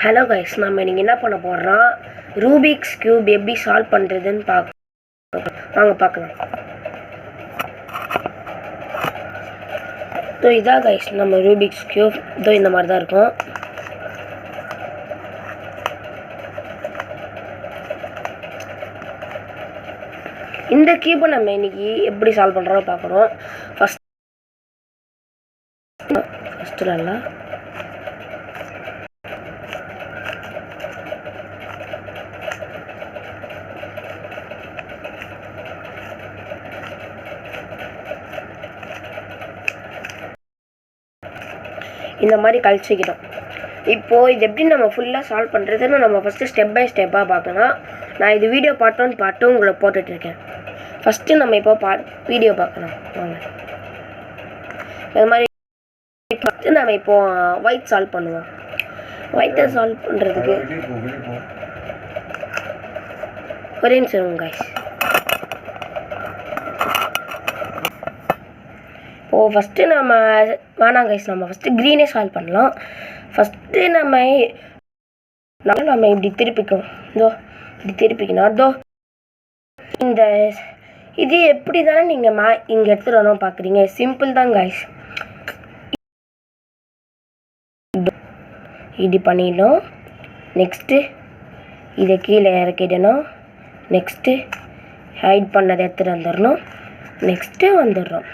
Hello guys, நம்ம நீங்கள் என்ன பண்ண போகிறோம், ரூபிக்ஸ் கியூப் எப்படி சால்வ் பண்ணுறதுன்னு வாங்க பார்க்கலாம். இதான் கைஸ் நம்ம ரூபிக்ஸ் கியூப். இந்த மாதிரி தான் இருக்கும். இந்த கியூபை நம்ம இன்னைக்கு எப்படி சால்வ் பண்ணுறோம் பார்க்குறோம். ஃபஸ்ட்டு நல்லா இந்த மாதிரி கழிச்சிக்கிட்டோம். இப்போது இது எப்படி நம்ம ஃபுல்லாக சால்வ் பண்ணுறதுன்னு நம்ம ஃபஸ்ட்டு ஸ்டெப் பை ஸ்டெப்பாக பார்க்கலாம். நான் இது வீடியோ பார்ட்டு உங்களை போட்டுட்ருக்கேன். ஃபஸ்ட்டு நம்ம இப்போ வீடியோ பார்க்கலாம் வாங்க. இது மாதிரி ஃபஸ்ட்டு நம்ம இப்போது ஒயிட் சால்வ் பண்ணுவோம். ஒயிட்டை சால்வ் பண்ணுறதுக்கு ஒரே நிமிஷம் கைஸ். ஃபஸ்ட்டு நம்ம வேணாம் கைஸ், நம்ம ஃபஸ்ட்டு க்ரீனே சால்வ் பண்ணலாம். ஃபஸ்ட்டு நம்ம இப்படி திருப்பிக்கும். இப்படி திருப்பிக்கணும். இந்த இது எப்படி தானே நீங்கள் இங்கே எடுத்துகிட்டு வரணும் பார்க்குறீங்க. சிம்பிள் தான் கைஸ். இப்படி பண்ணிடணும். நெக்ஸ்ட்டு இதை கீழே இறக்கிடணும். நெக்ஸ்ட்டு ஹைட் பண்ணதை எடுத்துகிட்டு வந்துடணும். நெக்ஸ்ட்டு வந்துடுறோம்.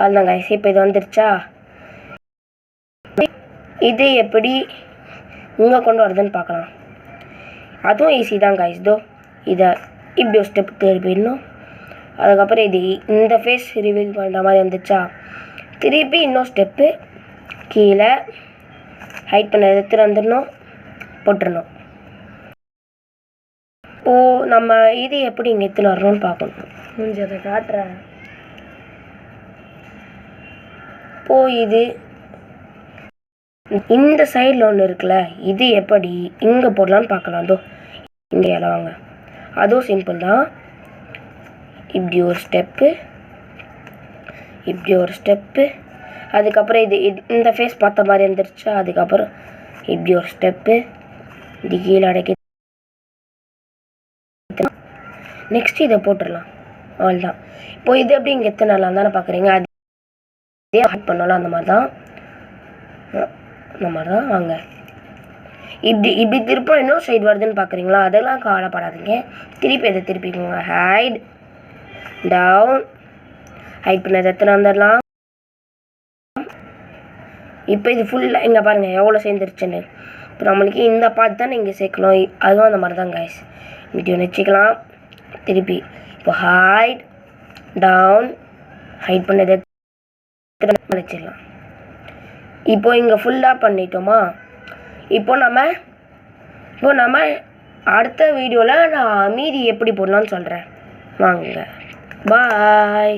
அதுதான் கைஸ். இப்போ இது வந்துருச்சா? இது எப்படி இங்கே கொண்டு வரதுன்னு பார்க்கலாம். அதுவும் ஈஸி தான் கைஸ். இதை இப்படி ஒரு ஸ்டெப் திருப்பிடணும். அதுக்கப்புறம் இது இந்த ஃபேஸ் ரிவீல் பண்ணுற மாதிரி வந்துச்சா, திருப்பி இன்னொரு ஸ்டெப்பு கீழே ஹைட் பண்ண எடுத்துகிட்டு வந்துடணும், போட்டுடணும். இப்போது நம்ம இது எப்படி இங்கே எடுத்துன்னு வரணும்னு பார்க்கணும். கொஞ்சம் அதை காட்டுறேன். இது இந்த சைடில் ஒன்று இருக்குல்ல, இது எப்படி இங்கே போடலான்னு பார்க்கலாம். இங்கே இலவாங்க. அதுவும் சிம்பிள் தான். இப்படி ஒரு ஸ்டெப்பு, இப்படி ஒரு ஸ்டெப்பு. அதுக்கப்புறம் இது இந்த ஃபேஸ் பார்த்த மாதிரி வந்துருச்சா. அதுக்கப்புறம் இப்படி ஒரு ஸ்டெப்பு, இது கீழே அடக்கி நெக்ஸ்ட் இதை போட்டுடலாம். அவ்வளோதான். இப்போது இது எப்படி இங்கே எத்தனை நாளாக தானே பார்க்குறீங்க. அது இதே ஹைட் பண்ணலாம். அந்த மாதிரி தான் வாங்க. இப்படி திருப்பம் இன்னும் சைடு வருதுன்னு பார்க்குறீங்களா. அதெல்லாம் கவலைப்படாதீங்க. திருப்பி எதை திருப்பிக்கோங்க. Height down. ஹைட் பண்ணதை எத்தனை வந்துடலாம். இப்போ இது ஃபுல்லாக இங்கே பாருங்கள் எவ்வளோ சேர்ந்துருச்சுன்னு. இப்போ நம்மளுக்கு இந்த பார்ட் தான் இங்கே சேர்க்கணும். அதுவும் அந்த மாதிரி தான் கைஸ். இப்படி ஒன்று வச்சுக்கலாம். திருப்பி இப்போ ஹைட் டவுன் ஹைட் பண்ணதை வச்சிடலாம். இப்போ இங்கே ஃபுல்லாக பண்ணிட்டோமா. இப்போ நம்ம அடுத்த வீடியோவில் நான் மீதி எப்படி போடலான்னு சொல்கிறேன் வாங்க. பாய்.